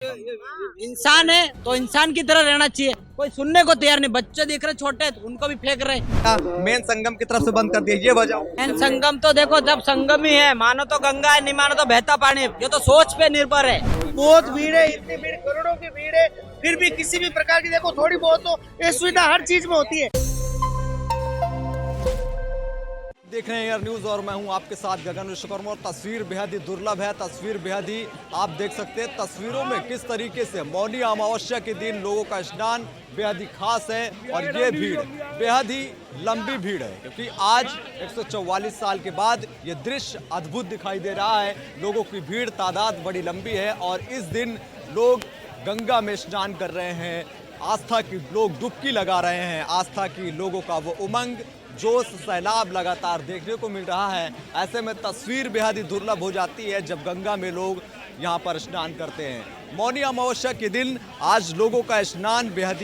इंसान है तो इंसान की तरह रहना चाहिए। कोई सुनने को तैयार नहीं। बच्चे दिख रहे छोटे तो उनको भी फेंक रहे। मेन संगम की तरफ से बंद कर दिया, ये वजह। एंड संगम तो देखो, जब संगम ही है, मानो तो गंगा है, नहीं मानो तो बहता पानी है। ये तो सोच पे निर्भर है। बहुत भीड़ है, इतनी भीड़, करोड़ों की भीड़ है, फिर भी किसी भी प्रकार की देखो थोड़ी बहुत तो ये सुविधा हर चीज में होती है। देख रहे हैं एयर न्यूज और मैं हूं आपके साथ गगन विश्वकर्मा। और तस्वीर बेहद ही दुर्लभ है, तस्वीर बेहद ही आप देख सकते हैं तस्वीरों में किस तरीके से मौनी अमावस्या के दिन लोगों का स्नान बेहद ही खास है। और ये भीड़ बेहद ही लंबी भीड़ है, क्योंकि आज 144 साल के बाद ये दृश्य अद्भुत दिखाई दे रहा है। लोगों की भीड़ तादाद बड़ी लंबी है और इस दिन लोग गंगा में स्नान कर रहे हैं। आस्था की लोग डुबकी लगा रहे हैं। आस्था की लोगों का वो उमंग, जोश, सैलाब लगातार देखने को मिल रहा है। ऐसे में तस्वीर बेहद ही दुर्लभ हो जाती है जब गंगा में लोग यहाँ पर स्नान करते हैं। मौनी अमावस्या के दिन आज लोगों का स्नान बेहद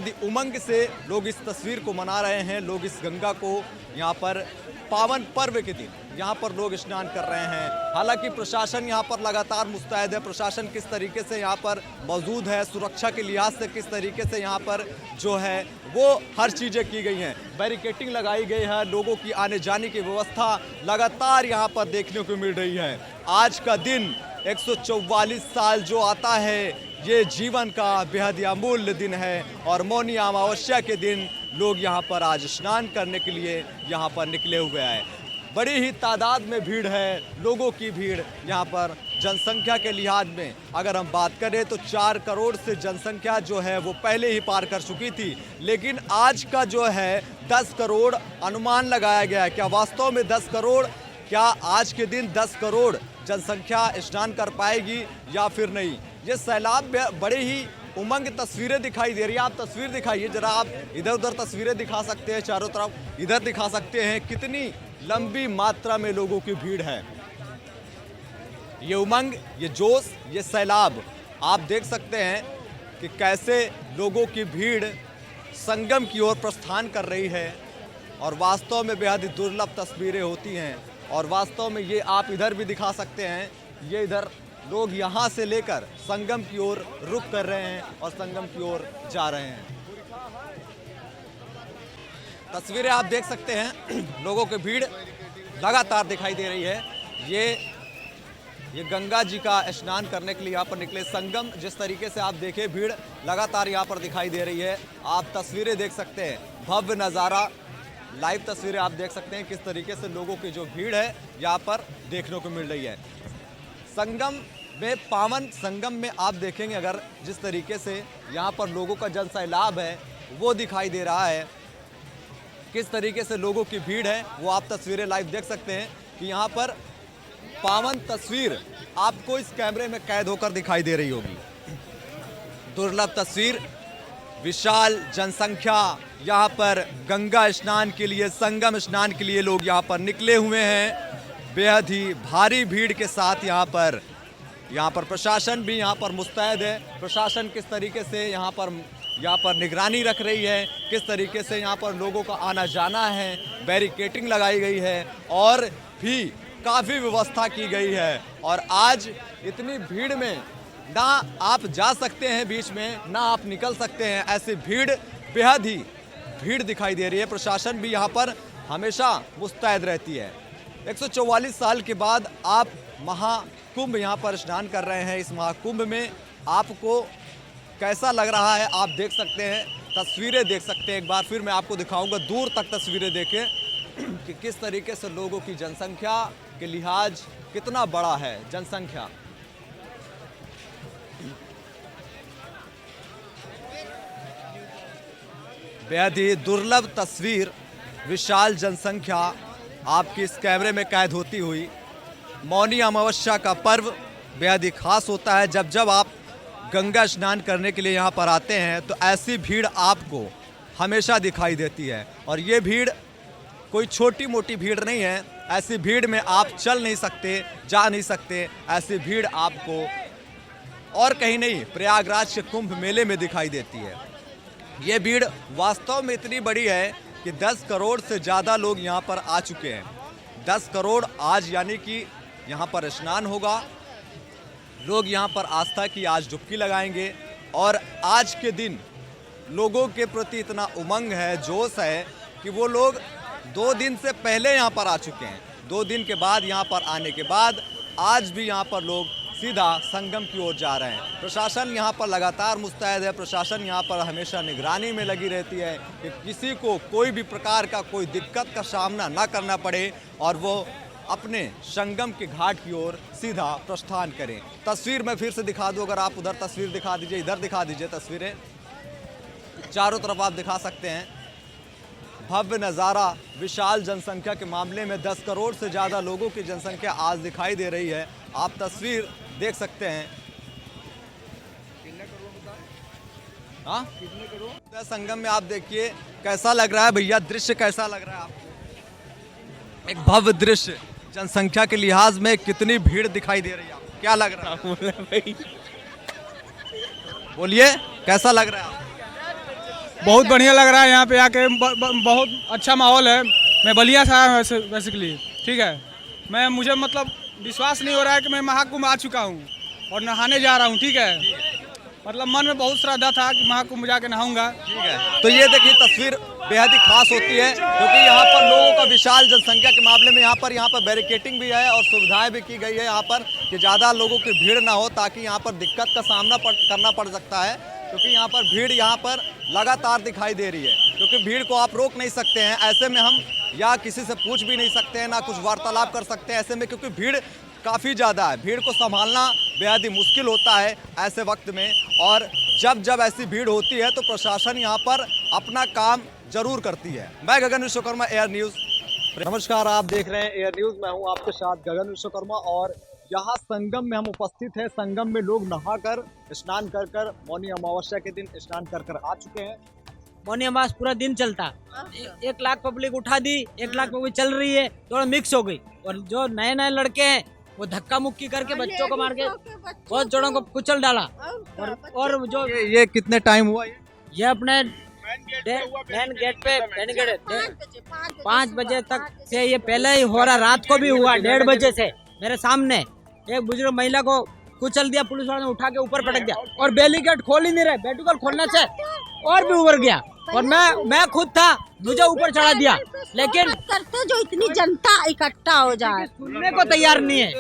ही उमंग से लोग इस तस्वीर को मना रहे हैं। लोग इस गंगा को यहाँ पर पावन पर्व के दिन यहाँ पर लोग स्नान कर रहे हैं। हालांकि प्रशासन यहाँ पर लगातार मुस्तैद है। प्रशासन किस तरीके से यहाँ पर मौजूद है, सुरक्षा के लिहाज से किस तरीके से यहाँ पर जो है वो हर चीज़ें की गई हैं। बैरिकेटिंग लगाई गई है, लोगों की आने जाने की व्यवस्था लगातार यहाँ पर देखने को मिल रही है। आज का दिन 144 साल जो आता है, ये जीवन का बेहद ही अमूल्य दिन है। और मौनी अमावस्या के दिन लोग यहाँ पर आज स्नान करने के लिए यहाँ पर निकले हुए हैं। बड़ी ही तादाद में भीड़ है, लोगों की भीड़ यहाँ पर। जनसंख्या के लिहाज में अगर हम बात करें तो 4 करोड़ से जनसंख्या जो है वो पहले ही पार कर चुकी थी, लेकिन आज का जो है 10 करोड़ अनुमान लगाया गया है। क्या वास्तव में 10 करोड़, क्या आज के दिन 10 करोड़ जनसंख्या स्नान कर पाएगी या फिर नहीं? ये सैलाब बड़े ही उमंग तस्वीरें दिखाई दे रही है। आप तस्वीर दिखाइए जरा, आप इधर उधर तस्वीरें दिखा सकते हैं, चारों तरफ इधर दिखा सकते हैं कितनी लंबी मात्रा में लोगों की भीड़ है। ये उमंग, ये जोश, ये सैलाब आप देख सकते हैं कि कैसे लोगों की भीड़ संगम की ओर प्रस्थान कर रही है। और वास्तव में बेहद ही दुर्लभ तस्वीरें होती हैं। और वास्तव में ये आप इधर भी दिखा सकते हैं, ये इधर लोग यहाँ से लेकर संगम की ओर रुख कर रहे हैं और संगम की ओर जा रहे हैं। तस्वीरें आप देख सकते हैं, लोगों की भीड़ लगातार दिखाई दे रही है। ये गंगा जी का स्नान करने के लिए यहाँ पर निकले संगम, जिस तरीके से आप देखें भीड़ लगातार यहाँ पर दिखाई दे रही है। आप तस्वीरें देख सकते हैं, भव्य नज़ारा, लाइव तस्वीरें आप देख सकते हैं किस तरीके से लोगों की जो भीड़ है यहाँ पर देखने को मिल रही है। संगम में, पावन संगम में आप देखेंगे अगर जिस तरीके से यहाँ पर लोगों का जन सैलाब है वो दिखाई दे रहा है, किस तरीके से लोगों की भीड़ है वो आप तस्वीरें लाइव देख सकते हैं कि यहाँ पर पावन तस्वीर आपको इस कैमरे में कैद होकर दिखाई दे रही होगी। दुर्लभ तस्वीर, विशाल जनसंख्या यहाँ पर गंगा स्नान के लिए, संगम स्नान के लिए लोग यहाँ पर निकले हुए हैं। बेहद ही भारी भीड़ के साथ यहाँ पर प्रशासन भी यहाँ पर मुस्तैद है। प्रशासन किस तरीके से यहाँ पर निगरानी रख रही है, किस तरीके से यहाँ पर लोगों का आना जाना है, बैरिकेटिंग लगाई गई है और भी काफ़ी व्यवस्था की गई है। और आज इतनी भीड़ में ना आप जा सकते हैं बीच में, ना आप निकल सकते हैं। ऐसी भीड़, बेहद ही भीड़ दिखाई दे रही है। प्रशासन भी यहाँ पर हमेशा मुस्तैद रहती है। 144 साल के बाद आप महाकुंभ यहाँ पर स्नान कर रहे हैं। इस महाकुंभ में आपको कैसा लग रहा है आप देख सकते हैं, तस्वीरें देख सकते हैं। एक बार फिर मैं आपको दिखाऊंगा, दूर तक तस्वीरें देखें कि किस तरीके से लोगों की जनसंख्या के लिहाज कितना बड़ा है जनसंख्या। बेहद ही दुर्लभ तस्वीर, विशाल जनसंख्या आपकी इस कैमरे में कैद होती हुई। मौनी अमावस्या का पर्व बेहद ही खास होता है। जब आप गंगा स्नान करने के लिए यहाँ पर आते हैं तो ऐसी भीड़ आपको हमेशा दिखाई देती है। और ये भीड़ कोई छोटी मोटी भीड़ नहीं है। ऐसी भीड़ में आप चल नहीं सकते, जा नहीं सकते। ऐसी भीड़ आपको और कहीं नहीं, प्रयागराज के कुंभ मेले में दिखाई देती है। ये भीड़ वास्तव में इतनी बड़ी है कि 10 करोड़ से ज़्यादा लोग यहाँ पर आ चुके हैं। 10 करोड़ आज, यानी कि यहाँ पर स्नान होगा। लोग यहाँ पर आस्था की आज डुबकी लगाएंगे और आज के दिन लोगों के प्रति इतना उमंग है, जोश है कि वो लोग 2 दिन से पहले यहाँ पर आ चुके हैं। 2 दिन के बाद यहाँ पर आने के बाद आज भी यहाँ पर लोग सीधा संगम की ओर जा रहे हैं। प्रशासन यहाँ पर लगातार मुस्तैद है। प्रशासन यहाँ पर हमेशा निगरानी में लगी रहती है कि किसी को कोई भी प्रकार का कोई दिक्कत का सामना ना करना पड़े और वो अपने संगम के घाट की ओर सीधा प्रस्थान करें। तस्वीर मैं फिर से दिखा दूं, अगर आप उधर तस्वीर दिखा दीजिए, इधर दिखा दीजिए तस्वीरें, चारों तरफ आप दिखा सकते हैं। भव्य नज़ारा, विशाल जनसंख्या के मामले में 10 करोड़ से ज़्यादा लोगों की जनसंख्या आज दिखाई दे रही है। आप तस्वीर देख सकते हैं। हाँ, कितने करोड़ संगम में आप देखिए कैसा लग रहा है भैया, दृश्य कैसा लग रहा है आपको? एक भव्य दृश्य, जनसंख्या के लिहाज में कितनी भीड़ दिखाई दे रही है आपको, क्या लग रहा है? बोलिए कैसा लग रहा है आपको? बहुत बढ़िया लग रहा है यहाँ पे आके, बहुत अच्छा माहौल है। मैं बलिया से आया हूँ बेसिकली, ठीक है। मुझे मतलब विश्वास नहीं हो रहा है कि मैं महाकुंभ आ चुका हूँ और नहाने जा रहा हूँ, ठीक है। मतलब मन में बहुत श्रद्धा था कि महाकुंभ जाके नहाऊंगा, ठीक है। तो ये देखिए तस्वीर बेहद ही खास होती है क्योंकि यहाँ पर लोगों का विशाल जनसंख्या के मामले में यहाँ पर बैरिकेटिंग भी है और सुविधाएं भी की गई है यहाँ पर कि ज़्यादा लोगों की भीड़ ना हो, ताकि यहाँ पर दिक्कत का सामना करना पड़ सकता है क्योंकि यहाँ पर भीड़ यहाँ पर लगातार दिखाई दे रही है। क्योंकि भीड़ को आप रोक नहीं सकते हैं, ऐसे में हम या किसी से पूछ भी नहीं सकते हैं, ना कुछ वार्तालाप कर सकते हैं ऐसे में, क्योंकि भीड़ काफ़ी ज़्यादा है। भीड़ को संभालना बेहद ही मुश्किल होता है ऐसे वक्त में, और जब जब ऐसी भीड़ होती है तो प्रशासन यहाँ पर अपना काम जरूर करती है। मैं गगन विश्वकर्मा, एयर न्यूज़। नमस्कार, आप देख रहे हैं एयर न्यूज़, मैं हूँ आपके साथ गगन विश्वकर्मा और यहाँ संगम में हम उपस्थित हैं। संगम में लोग नहाकर स्नान कर मौनी अमावस्या के दिन स्नान कर आ चुके हैं। मौनी अमावस पूरा दिन चलता, 1 लाख पब्लिक उठा दी, 1 लाख पब्लिक चल रही है, थोड़ा मिक्स हो गई। और जो नए नए लड़के हैं वो धक्का मुक्की करके बच्चों को मार के बहुत जोड़ों को कुचल डाला। और जो ये कितने टाइम हुआ ये अपने मेन गेट पे 5 बजे तक से ये पहले ही हो रहा, रात को भी हुआ 1:30 बजे से। मेरे सामने एक बुजुर्ग महिला को कुचल दिया, पुलिस वालों ने उठा के ऊपर पटक दिया और बैरिकेड खोल ही नहीं रहे। बैरिकेड खोलने से और भी उबर गया और मैं खुद था, मुझे ऊपर चढ़ा दिया। लेकिन करते जो इतनी जनता इकट्ठा हो जाए, सुनने को तैयार नहीं है।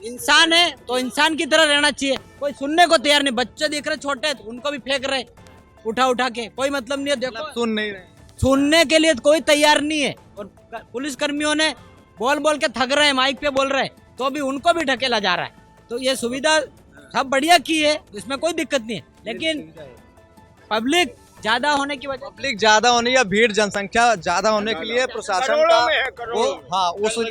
इंसान है तो इंसान की तरह रहना चाहिए, कोई सुनने को तैयार नहीं। बच्चे देख रहे छोटे, उनको भी फेंक रहे उठा के, कोई मतलब नहीं है। देखो सुन नहीं रहे, सुनने के लिए कोई तैयार नहीं है। और पुलिस कर्मियों ने बोल के थक रहे हैं, माइक पे बोल रहे हैं, तो भी उनको भी ढकेला जा रहा है। तो ये सुविधा सब बढ़िया की है, इसमें कोई दिक्कत नहीं है। लेकिन पब्लिक ज्यादा होने की वजह, पब्लिक ज्यादा होने या भीड़ जनसंख्या ज्यादा होने के लिए प्रशासन का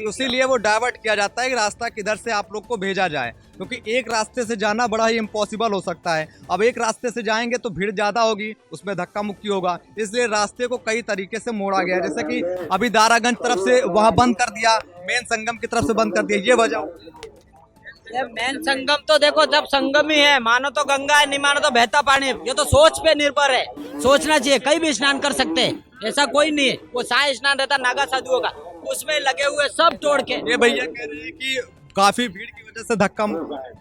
उसीलिए वो डाइवर्ट किया जाता है कि रास्ता किधर से आप लोग को भेजा जाए, क्योंकि एक रास्ते से जाना बड़ा ही इम्पॉसिबल हो सकता है। अब एक रास्ते से जाएंगे तो भीड़ ज्यादा होगी, उसमें धक्का मुक्की होगा, इसलिए रास्ते को कई तरीके से मोड़ा गया। जैसे कि अभी दारागंज तरफ से वहाँ बंद कर दिया, मेन संगम की तरफ से बंद कर दिया, ये वजह। ये मेन संगम तो देखो जब संगम ही है, मानो तो गंगा है, नहीं मानो तो बहता पानी। ये तो सोच पे निर्भर है, सोचना चाहिए। कहीं भी स्नान कर सकते हैं, ऐसा कोई नहीं है। वो साय स्नान रहता नागा साधुओं का, उसमें लगे हुए सब तोड़ के। ये भैया कह रहे हैं कि काफी भीड़ की वजह से धक्का मुक्की है।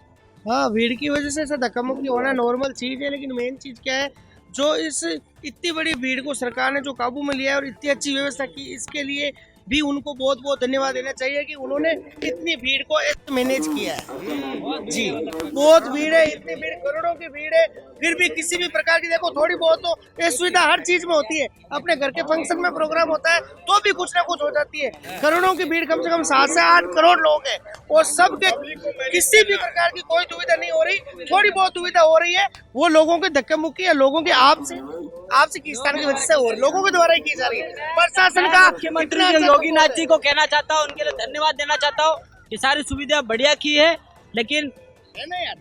हाँ, भीड़ की वजह से ऐसा धक्का मुक्की होना नॉर्मल चीज है, लेकिन मेन चीज क्या है, जो इस इतनी बड़ी भीड़ को सरकार ने जो काबू में लिया है और इतनी अच्छी व्यवस्था की, इसके लिए भी उनको बहुत बहुत धन्यवाद देना चाहिए कि उन्होंने इतनी भीड़ को मैनेज किया है। जी, बहुत भीड़ है, इतनी भीड़, करोड़ों की भीड़ है, फिर भी किसी भी प्रकार की, देखो थोड़ी बहुत तो ये सुविधा हर चीज में होती है। अपने घर के फंक्शन में प्रोग्राम होता है तो भी कुछ ना कुछ हो जाती है। करोड़ों की भीड़, कम से कम 7 से 8 करोड़ लोग हैं और सबके किसी भी प्रकार की कोई दुविधा नहीं हो रही। थोड़ी बहुत दुविधा हो रही है, वो लोगों के धक्के मुक्की या लोगों के आपसे किसान की वजह से और लोगों के द्वारा ही की जा रही है। प्रशासन का, मुख्यमंत्री योगी नाथ जी को कहना चाहता हूँ, उनके लिए धन्यवाद देना चाहता हूँ कि सारी सुविधा बढ़िया की है। लेकिन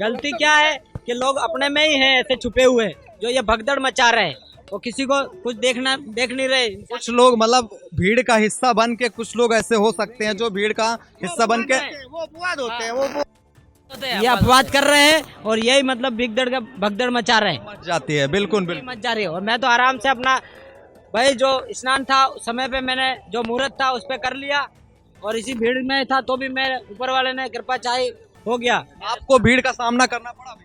गलती क्या है कि लोग अपने में ही हैं ऐसे छुपे हुए, जो ये भगदड़ मचा रहे हैं, वो किसी को कुछ देख नहीं रहे। कुछ लोग मतलब भीड़ का हिस्सा बन के, कुछ लोग ऐसे हो सकते हैं जो भीड़ का हिस्सा बन के वो अपवाद होते हैं, वो ये अपवाद कर रहे हैं और यही मतलब भगदड़ मचा रहे हैं। मच जाती है, बिल्कुल मच जा रही है। और मैं तो आराम से अपना भाई जो स्नान था समय पे मैंने जो मुहूर्त था उस पे कर लिया, और इसी भीड़ में था तो भी मैं ऊपर वाले ने कृपा चाही हो गया। आपको भीड़ का सामना करना पड़ा?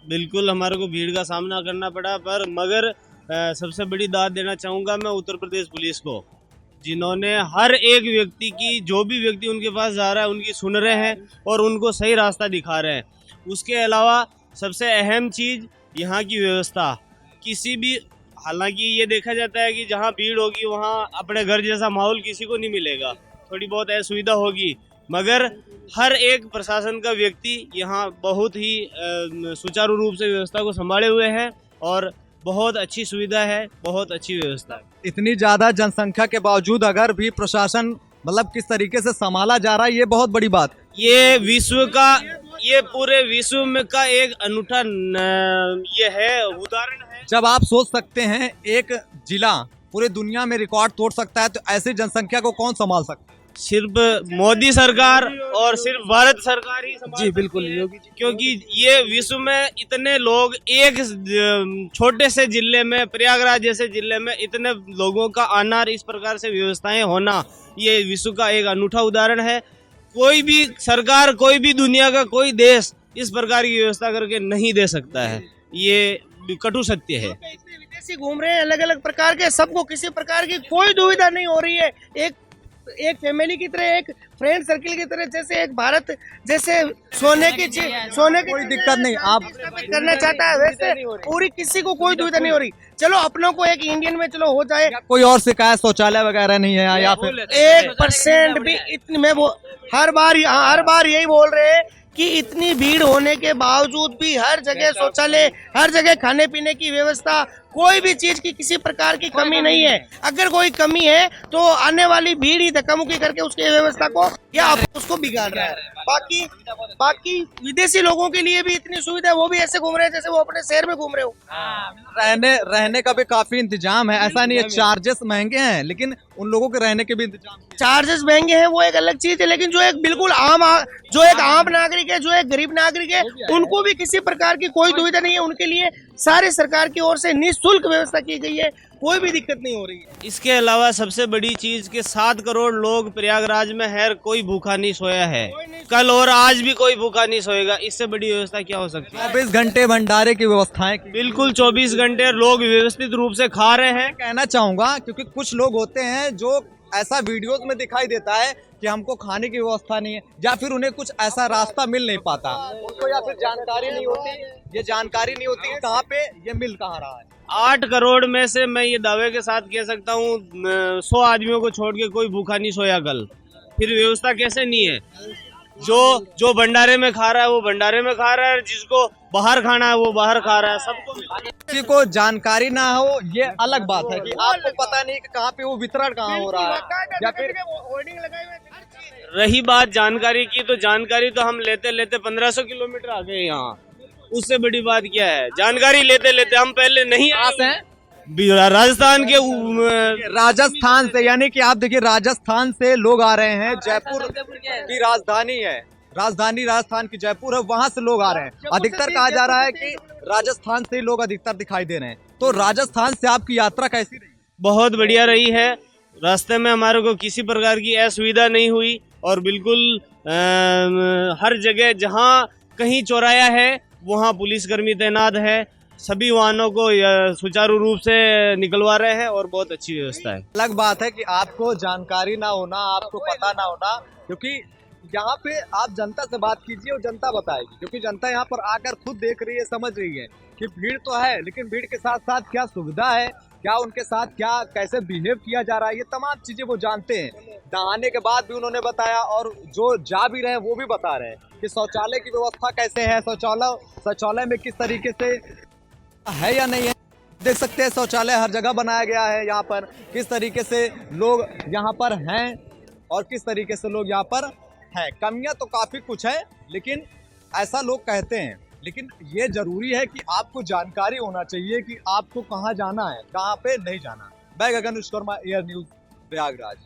बिल्कुल हमारे को भीड़ का सामना करना पड़ा, पर मगर सबसे बड़ी दाद देना चाहूँगा मैं उत्तर प्रदेश पुलिस को, जिन्होंने हर एक व्यक्ति की, जो भी व्यक्ति उनके पास जा रहा है उनकी सुन रहे हैं और उनको सही रास्ता दिखा रहे हैं। उसके अलावा सबसे अहम चीज़ यहाँ की व्यवस्था। किसी भी, हालांकि ये देखा जाता है कि जहाँ भीड़ होगी वहाँ अपने घर जैसा माहौल किसी को नहीं मिलेगा, थोड़ी बहुत असुविधा होगी, मगर हर एक प्रशासन का व्यक्ति यहाँ बहुत ही सुचारू रूप से व्यवस्था को संभाले हुए हैं और बहुत अच्छी सुविधा है, बहुत अच्छी व्यवस्था है। इतनी ज्यादा जनसंख्या के बावजूद अगर भी प्रशासन मतलब किस तरीके से संभाला जा रहा है, ये बहुत बड़ी बात। ये विश्व का, ये पूरे विश्व में का एक अनूठा ये है, उदाहरण है। जब आप सोच सकते हैं एक जिला पूरे दुनिया में रिकॉर्ड तोड़ सकता है, तो ऐसी जनसंख्या को कौन संभाल सकता है? सिर्फ मोदी सरकार और सिर्फ भारत सरकार ही संभाल जी बिल्कुल सकती है। योगी जी। क्योंकि ये विश्व में इतने लोग एक छोटे से जिले में, प्रयागराज जैसे जिले में इतने लोगों का आना, इस प्रकार से व्यवस्थाएं होना, ये विश्व का एक अनूठा उदाहरण है। कोई भी सरकार, कोई भी दुनिया का कोई देश इस प्रकार की व्यवस्था करके नहीं दे सकता है, ये कटु सत्य है। इतने विदेशी घूम रहे हैं अलग अलग प्रकार के, सबको किसी प्रकार की कोई दुविधा नहीं हो रही है। एक फैमिली की तरह, एक फ्रेंड सर्किल की तरह, जैसे एक भारत जैसे सोने की कोई दिक्कत नहीं, आप करना चाहता है वैसे पूरी, किसी को कोई दुविधा नहीं हो रही। चलो अपनों को एक इंडियन में चलो हो जाए, कोई और शिकायत शौचालय वगैरह नहीं है या फिर 1% भी इतनी, मैं हर बार यही बोल रहे हैं कि इतनी भीड़ होने के बावजूद भी हर जगह शौचालय, हर जगह खाने पीने की व्यवस्था, कोई भी चीज की किसी प्रकार की कमी नहीं है। अगर कोई कमी है तो आने वाली भीड़ ही धक्का-मुक्की करके उसकी व्यवस्था को या उसको बिगाड़ रहा है। बाकी विदेशी लोगों के लिए भी इतनी सुविधा है, वो भी ऐसे घूम रहे हैं जैसे वो अपने शहर में घूम रहे हो। रहने का भी काफी इंतजाम है, ऐसा नहीं है। चार्जेस महंगे हैं लेकिन उन लोगों के रहने के भी इंतजाम। चार्जेस महंगे हैं वो एक अलग चीज है, लेकिन जो एक बिल्कुल जो एक आम नागरिक है, जो एक गरीब नागरिक है, उनको भी किसी प्रकार की कोई दुविधा नहीं है। उनके लिए सारे सरकार की ओर से निःशुल्क व्यवस्था की गई है, कोई भी दिक्कत नहीं हो रही है। इसके अलावा सबसे बड़ी चीज के 7 करोड़ लोग प्रयागराज में है, कोई भूखा नहीं सोया है, कल और आज भी कोई भूखा नहीं सोएगा। इससे बड़ी व्यवस्था क्या हो सकती है? 24 घंटे भंडारे की व्यवस्थाएं बिल्कुल 24 घंटे लोग व्यवस्थित रूप से खा रहे हैं। कहना चाहूंगा, क्योंकि कुछ लोग होते हैं जो ऐसा वीडियोस में दिखाई देता है कि हमको खाने की व्यवस्था नहीं है, या फिर उन्हें कुछ ऐसा रास्ता मिल नहीं पाता, उनको या फिर जानकारी नहीं होती, ये जानकारी नहीं होती कि कहाँ पे ये मिल कहाँ रहा है। 8 करोड़ में से मैं ये दावे के साथ कह सकता हूँ 100 आदमियों को छोड़ के कोई भूखा नहीं सोया कल। फिर व्यवस्था कैसे नहीं है? जो भंडारे में खा रहा है वो भंडारे में खा रहा है, जिसको बाहर खाना है वो बाहर खा रहा है, सबको। किसी को जानकारी ना हो ये अलग बात है कि आपको पता नहीं कि कहाँ पे वो वितरण कहाँ हो रहा है, या फिर रही बात जानकारी की, तो जानकारी तो हम लेते लेते 1500 किलोमीटर आ गए यहाँ। उससे बड़ी बात क्या है? जानकारी लेते लेते हम पहले नहीं आए हैं राजस्थान के राजस्थान से, यानी कि आप देखिए राजस्थान से लोग आ रहे हैं। जयपुर की राजधानी है, राजधानी राजस्थान की जयपुर है, वहां से लोग आ रहे हैं। अधिकतर कहा जा रहा है कि राजस्थान से लोग अधिकतर दिखाई दे रहे हैं। तो राजस्थान से आपकी यात्रा कैसी रही? बहुत बढ़िया रही है। रास्ते में हमारे को किसी प्रकार की असुविधा नहीं हुई और बिल्कुल हर जगह जहाँ कहीं चौराया है वहाँ पुलिसकर्मी तैनात है, सभी वाहनों को सुचारू रूप से निकलवा रहे हैं और बहुत अच्छी व्यवस्था है। अलग बात है कि आपको जानकारी ना होना, आपको पता ना होना, क्योंकि यहाँ पे आप जनता से बात कीजिए और जनता बताएगी, क्योंकि जनता यहाँ पर आकर खुद देख रही है, समझ रही है कि भीड़ तो है, लेकिन भीड़ के साथ साथ क्या सुविधा है, क्या उनके साथ क्या कैसे बिहेव किया जा रहा है, ये तमाम चीजें वो जानते हैं। नहाने के बाद भी उन्होंने बताया और जो जा भी रहे हैं वो भी बता रहे हैं कि शौचालय की व्यवस्था कैसे है, शौचालय में किस तरीके से है या नहीं है। देख सकते हैं शौचालय हर जगह बनाया गया है, यहाँ पर किस तरीके से लोग यहाँ पर हैं और किस तरीके से लोग यहाँ पर हैं। कमियाँ तो काफ़ी कुछ है, लेकिन ऐसा लोग कहते हैं, लेकिन ये जरूरी है कि आपको जानकारी होना चाहिए कि आपको कहाँ जाना है, कहाँ पे नहीं जाना। मैं गगन विश्वकर्मा, एयर न्यूज़, प्रयागराज।